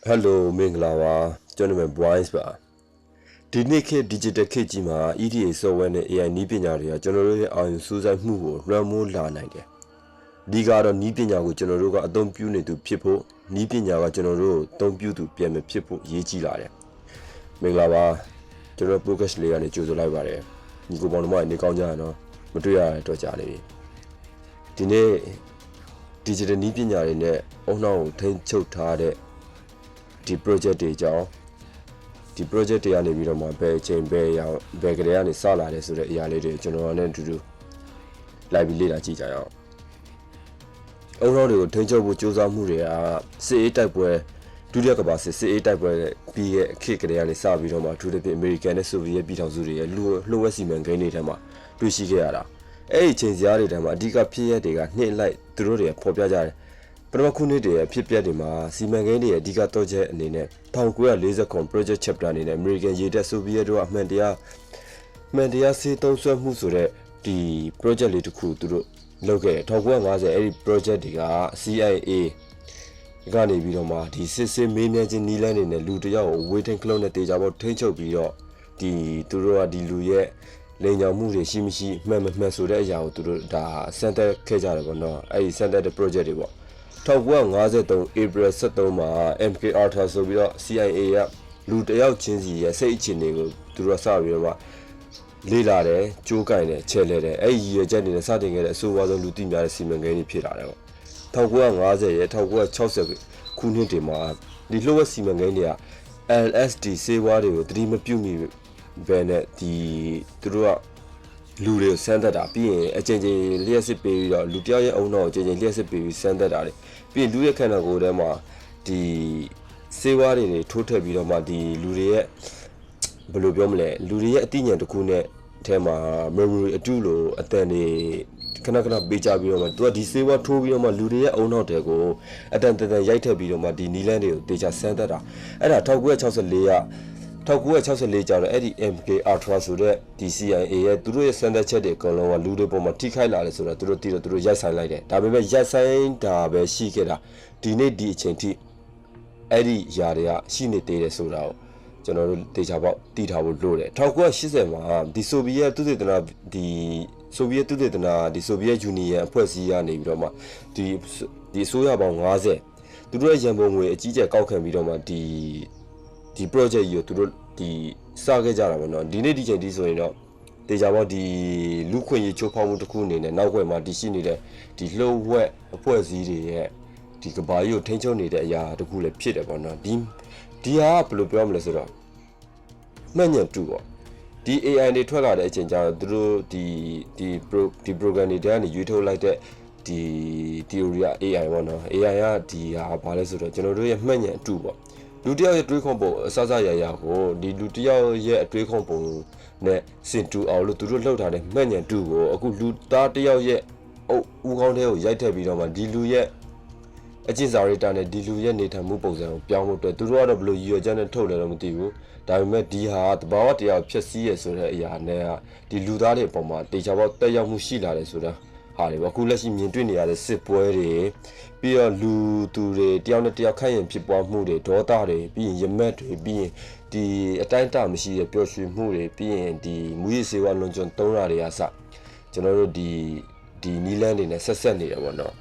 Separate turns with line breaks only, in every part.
Hello မင်္ဂလာပါကျွန်တော် Boys ပါဒီနေ့ခေတ် digital ခေတ်ကြီးမှာ EDA software နဲ့ AI နည်းပညာတွေကကျွန်တော်တို့ရဲ့အာရုံစူးစိုက်မှုကိုလွှမ်းမိုးလာနိုင်တယ်ဒီကတော့နည်းပညာကိုကျွန်တော်တို့ကအသုံးပြုနေသူဖြစ်ဖို့နည်းပညာကကျွန်တော်တို့ကိုအသုံးပြုသူပြန်မဖြစ်ဖို့အရေးကြီးလာတယ်မင်္ဂလာပါကျွန်တော် podcast လေးကနေကြိုဆိုလိုက်ပါတယ်ညီကိုပေါင်းတို့ကနေကောင်းကြရနော်မတွေ့ရတော့ကြာနေပြီဒီနေ့ digital နည်းပညာတွေနဲ့အုံနောက်ကိုထိန်းချုပ်ထားတဲ့ဒီ project တွေကြောင့်ဒီ project တွေကနေပြီးတော့မှဘယ်အချိန်ဘယ်အရာဘယ်ကလေးကနေစလာတယ်ဆိုတဲ့အရာလေးတွေကျွန်တော်နဲ့အတူတူလိုက်ပြီးလေ့လာကြည့်ကြရအောင်အုံနောက်တွေကိုထိန်းချုပ်ဖို့ကြိုးစားမှုတွေကစစ်အေးတိုက်ပွဲဒုတိယကမ္ဘာစစ်အေးတိုက်ပွဲပြီးရဲ့အခက်ကလေးကနေစပြီးတော့မှအထူးသဖြင့်အမေရိကန်နဲ့ဆိုဗီယက်ပြည်ထောင်စုတွေရဲ့လှုပ်ဝက်စီမံကိန်းတွေထဲမှာတွေ့ရှိခဲ့ရတာအဲ့ဒီချိန်စရာတွေထဲမှာအဓိကဖြစ်ရတွေကနှိမ့်လိုက်သူတို့တွေဖော်ပြကြတယ်ပထမခုနှစ်တည်းရဲ့ဖြစ်ပျက်တွေမှာစီမံကိန်းတွေရဲ့အဓိကတော့ချက်အနေနဲ့1940 project chapter အနေနဲ့ American ရေတပ်ဆိုဗီယက်တို့အမှန်တရားစေးသုံးဆွဲမှုဆိုတဲ့ဒီ project လေးတစ်ခုသူတို့လုပ်ခဲ့တယ်1950အဲ့ဒီ project တွေက CIA ကနေပြီးတော့မှဒီစစ်စစ်မေးမြန်းခြင်းနီးလန်းနေနဲ့လူတယောက်ကို waiting clock နဲ့တေချာပေါက်ထိန်းချုပ်ပြီးတော့ဒီသူတို့ကဒီလူရဲ့လိန်ကြောင်မှုတွေရှိမရှိမှန်မမှန်ဆိုတဲ့အရာကိုသူတို့ဒါစမ်းသပ်ခဲ့ကြတယ်ပေါ့နော်အဲ့ဒီစမ်းသပ်တဲ့ project တွေပေါ့1953 April 23မှာ MK Ultra ဆိုပြီးတော့ CIA ကလူတယောက်ချင်းစီရဲ့စိတ်အခြေအနေကိုသူတို့စပြီးတော့လေ့လာတယ်ကြိုးကင်တယ်ချဲ့လဲတယ်အဲ့ဒီရည်ရွယ်ချက်တွေနဲ့စတင်ခဲ့တဲ့အဆိုအဝါဆုံးလူသိများတဲ့စီမံကိန်းတွေဖြစ်လာတယ်ပေါ့1950ရဲ့1960ခုနှစ်တွေမှာဒီလှုပ်ဝက်စီမံကိန်းတွေက LSD ဆေးဝါးတွေကိုတတိမပြုတ်မိဘဲနဲ့ဒီသူတို့ကလူတွေကိုစမ်းသပ်တာပြီးရင်အချိန်ချင်းလျှက်စစ်ပေးပြီးတော့လူတယောက်ရဲ့အုံနောက်အချိန်ချင်းလျှက်စစ်ပေးပြီးစမ်းသပ်တာတွေပြီးရင်လူရဲ့ခန္ဓာကိုယ်ထဲမှာဒီဆေးဝါးတွေထိုးထည့်ပြီးတော့မှဒီလူတွေရဲ့ဘယ်လိုပြောမလဲလူတွေရဲ့အသိဉာဏ်တစ်ခုနဲ့အဲထဲမှာ memory အတုလို့အတန်တွေခဏပေးကြပြီးတော့မှသူကဒီဆေးဝါးထိုးပြီးတော့မှလူတွေရဲ့အုံနောက်တွေကိုအတန်ရိုက်ထည့်ပြီးတော့မှဒီနီလန်းတွေကိုတေချာစမ်းသပ်တာအဲ့ဒါ1964က1964ကျတော့အဲ့ဒီ MK Ultra ဆိုတဲ့ဒီ CIA ရဲ့သူတို့ရဲ့စံသက်ချက်တွေအကုန်လုံးကလူတွေပေါ်မှာထိခိုက်လာတယ်ဆိုတော့သူတို့တီးတော့သူတို့ရိုက်ဆိုင်လိုက်တယ်ဒါပေမဲ့ရိုက်ဆိုင်တာပဲရှိခဲ့တာဒီနေ့ဒီအချိန်ထိအဲ့ဒီຢာတွေကရှိနေသေးတယ်ဆိုတာကိုကျွန်တော်တို့တေချာပေါက်တည်ထားဖို့လိုတယ်1980မှာဒီဆိုဗီယက်သုတေသနဒီဆိုဗီယက်သုတေသနဒီဆိုဗီယက်ယူနီယံအဖွဲ့အစည်းကနေပြီးတော့မှဒီအစိုးရပေါင်း50သူတို့ရဲ့ရန်ပုံငွေအကြီးကျယ်ကောက်ခံပြီးတော့မှဒီ project ကြီးကိုသူတို့ဒီစခဲ့ကြတာပေါ့နော်ဒီနေ့ဒီချိန်ဒီဆိုရင်တော့တေချာပေါက်ဒီလူခွင့်ရေးချိုးဖောက်မှုတစ်ခုအနေနဲ့နောက်ွယ်မှာတည်ရှိနေတဲ့ဒီလှုပ်ဝက်အဖွဲ့အစည်းတွေရဲ့ဒီကဘာကြီးကိုထိန်းချုပ်နေတဲ့အရာတစ်ခုလည်းဖြစ်တယ်ပေါ့နော်ဒီဟာဘယ်လိုပြောမလဲဆိုတော့မှန်ညံတူပေါ့ဒီ AI တွေထွက်လာတဲ့အချိန်ကျတော့သူတို့ဒီ program တွေတန်းနေရွေးထုတ်လိုက်တဲ့ဒီ theory က AI ပေါ့နော် AI ကဒီဟာဘာလဲဆိုတော့ကျွန်တော်တို့ရဲ့မှန်ညံတူပေါ့လူတယောက်ရဲ့တွေးခေါ်ပုံအစရကိုဒီလူတယောက်ရဲ့အတွေးခေါ်ပုံနဲ့စင်တူအောင်လို့သူတို့လှုပ်ထားတဲ့မှန်ညံတူကိုအခုလူသားတယောက်ရဲ့ဦးခေါင်းထဲကိုရိုက်ထည့်ပြီးတော့မှဒီလူရဲ့အကျင့်စာရိတ္တနဲ့ဒီလူရဲ့နေထိုင်မှုပုံစံကိုပြောင်းဖို့အတွက်သူတို့ကတော့ဘယ်လိုရည်ရွယ်ချက်နဲ့ထုတ်လဲတော့မသိဘူးဒါပေမဲ့ဒီဟာတဘာဝတရားဖြစ်စည်းရဆိုတဲ့အရာနဲ့ဒီလူသားတွေအပေါ်မှာတေချာပေါက်တက်ရောက်မှုရှိလာတယ်ဆိုတာဟာလေအခုလက်ရှိမြင်တွေ့နေရတဲ့စစ်ပွဲတွေပြီးတော့လူသူတွေတယောက်နဲ့တယောက်ခိုက်ရင်ဖြစ်ပွားမှုတွေဒေါသတွေပြီးရင်ရမက်တွေပြီးရင်ဒီအတိုင်းအတာမရှိတဲ့ပျော်ရွှင်မှုတွေပြီးရင်ဒီမူရည်စေဝါလွန်ကျွံသုံးတာတွေကစကျွန်တော်တို့ဒီနီလန်းတွေနဲ့ဆက်ဆက်နေတယ်ပေါ့နော်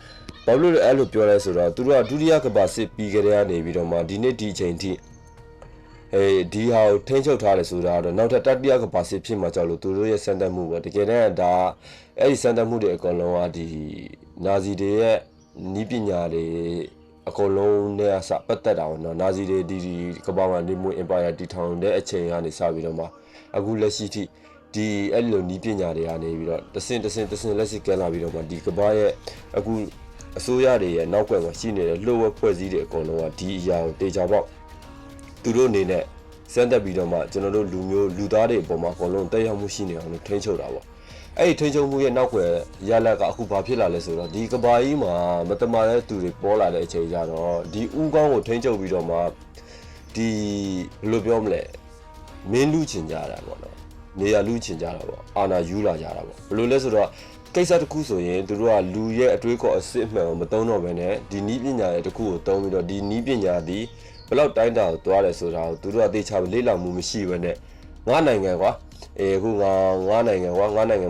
ဘာလို့လဲအဲ့လိုပြောလဲဆိုတော့သူတို့ကဒုတိယကမ္ဘာစစ်ပြီးကြတဲ့ကနေပြီးတော့မှဒီနေ့ဒီချိန်ထိဒီဟာကိုထိန်းချုပ်ထားတယ်ဆိုတာတော့နောက်ထပ်တတိယကမ္ဘာစစ်ဖြစ်မှာကြောက်လို့သူတို့ရဲ့စံတတ်မှုပေါ့တကယ်တမ်းဒါအဲ့ဒီစံတတ်မှုတွေအကုန်လုံးကဒီနာဇီတွေရဲ့နီးပညာတွေအကုန်လုံးနဲ့အစပတ်သက်တာပေါ့နော်နာဇီတွေဒီကမ္ဘာမှာနေမွေအင်ပါယာတည်ထောင်တဲ့အချိန်ကနေစပြီးတော့မှအခုလက်ရှိထိဒီအဲ့လိုနီးပညာတွေကနေပြီးတော့တဆင့်လက်ရှိကဲလာပြီးတော့မှဒီကမ္ဘာရဲ့အခုအစိုးရတွေရဲ့နောက်ွယ်မှာရှိနေတဲ့လှုပ်ဝက်ဖွဲ့စည်းတွေအကုန်လုံးကဒီအရာကိုတေချာပေါက်သူတို့အနေနဲ့စမ်းသပ်ပြီးတော့မှကျွန်တော်တို့လူသားတွေအပေါ်မှာအကုန်လုံးတက်ရောက်မှုရှိနေအောင်လို့ထိန်းချုပ်တာပေါ့အဲ့ဒီထိန်းချုပ်မှုရဲ့နောက်ွယ်ရလက်ကအခုဘာဖြစ်လာလဲဆိုတော့ဒီကဘာကြီးမှာမတမာတဲ့သူတွေပေါ်လာတဲ့အချိန်ကျတော့ဒီဥကောင်းကိုထိန်းချုပ်ပြီးတော့မှဒီဘယ်လိုပြောမလဲမင်းလူချင်ကြတာပေါ့နော်နေရာလူချင်ကြတာပေါ့အာနာယူလာကြတာပေါ့ဘယ်လိုလဲဆိုတော့ ကိစ္စတစ်ခုဆိုရင်သူတို့ကလူရဲ့အတွေးခေါ်အစစ်အမှန်ကိုမသုံးတော့ဘဲနဲ့ဒီနီးပညာရဲ့တစ်ခုကိုသုံးပြီးတော့ဒီနီးပညာသည်ဘယ်လောက်တိုင်းတာကိုသွားတယ်ဆိုတာကိုသူတို့ကသိချလေ့လာမှုမရှိဘဲနဲ့ငါနိုင်ငံကွာအခုငါနိုင်ငံ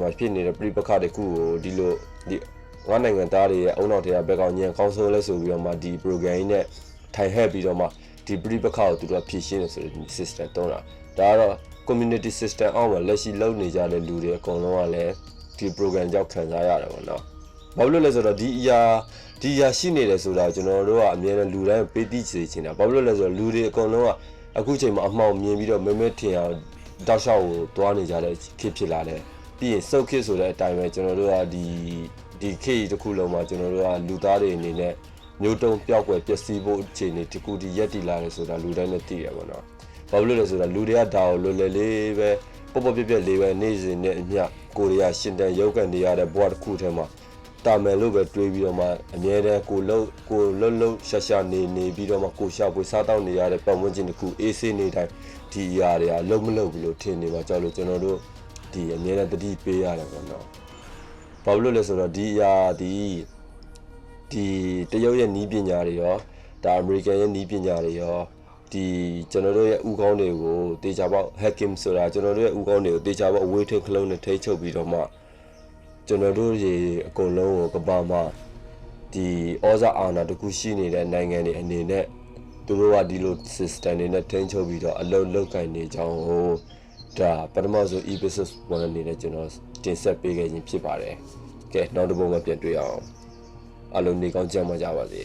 မှာဖြစ်နေတဲ့ပြိပခါတစ်ခုကိုဒီလိုဒီငါနိုင်ငံသားတွေရဲ့အုံနောက်တွေကဘက်ကောင်ညံကောင်းဆိုးလဲဆိုပြီးတော့မှဒီ program ကြီးနဲ့ထိုင်ဟက်ပြီးတော့မှဒီပြိပခါကိုသူတို့ကဖြည့်ရှင်းနေဆိုတဲ့ system တုံးတာဒါကတော့ community system အောက်မှာလက်ရှိလုပ်နေကြတဲ့လူတွေအကုန်လုံးကလည်းဒီ program ကြောင့်ခံစားရတယ်ပေါ့နော်ဘာလို့လဲဆိုတော့ဒီအရာရှိနေတယ်ဆိုတာကျွန်တော်တို့ကအမြဲတမ်းလူတိုင်းပေးသိစေချင်တာဘာလို့လဲဆိုတော့လူတွေအကုန်လုံးကအခုချိန်မှာအမှောင်မြင်ပြီးတော့မဲထင်အောင်တောက်လျှောက်ကိုသွားနေကြတဲ့ခေတ်ဖြစ်လာတယ်ပြီးရင်စုပ်ခေတ်ဆိုတဲ့အတိုင်းပဲကျွန်တော်တို့ကဒီခေတ်တစ်ခုလုံးမှာကျွန်တော်တို့ကလူသားတွေအနေနဲ့မျိုးတုံးပျောက်ကွယ်ပျက်စီးဖို့အခြေအနေတကူဒီရက်တည်လာတယ်ဆိုတာလူတိုင်းနဲ့သိရပါတော့ဘာလို့လဲဆိုတော့လူတွေကဒါကိုလွယ်လွယ်လေးပဲပေါ့ပြက်လေးပဲနေ့စဉ်နဲ့အမျှကိုရီးယားရှင်တန်ရုပ်ကန်နေရတဲ့ဘဝတစ်ခုထဲမှာတာမယ်လို့ပဲတွေးပြီးတော့မှအမြဲတမ်းကိုလှုပ်ရှာနေပြီးတော့မှကိုရှာပွေစားတောက်နေရတဲ့ပတ်ဝန်းကျင်တစ်ခုအေးဆေးနေတိုင်းဒီအရာတွေကလုံးမလုံးဘူးလို့ထင်နေပါကြောက်လို့ကျွန်တော်တို့ဒီအမြဲတမ်းတတိပေးရတယ်ပေါ့နော်ဘာလို့လဲဆိုတော့ဒီအရာဒီတရုတ်ရဲ့နီးပညာတွေရောဒါအမေရိကန်ရဲ့နီးပညာတွေရောဒီကျွန်တော်တို့ရဲ့ဥကောင်းတွေကိုတေချာပေါက် hacking ဆိုတာကျွန်တော်တို့ရဲ့ဥကောင်းတွေကိုတေချာပေါက်အဝေးထိခလုံးနဲ့ထိချုပ်ပြီးတော့မှကျွန်တော်တို့ရေအကုန်လုံးကိုကဘာမှာဒီဩဇာအာဏာတခုရှိနေတဲ့နိုင်ငံတွေအနေနဲ့သူတို့ကဒီလို system တွေနဲ့ထိန်းချုပ်ပြီးတော့အလုံးလောက်ကင်နေကြအောင်ဟိုဒါပထမဆုံး e-business ဝန်အနေနဲ့ကျွန်တော်တင်ဆက်ပေးခဲ့ခြင်းဖြစ်ပါတယ်ကဲနောက်တစ်ပုံမှာပြန်တွေ့အောင်အလုံးနေကောင်းကြမှာကြပါစေ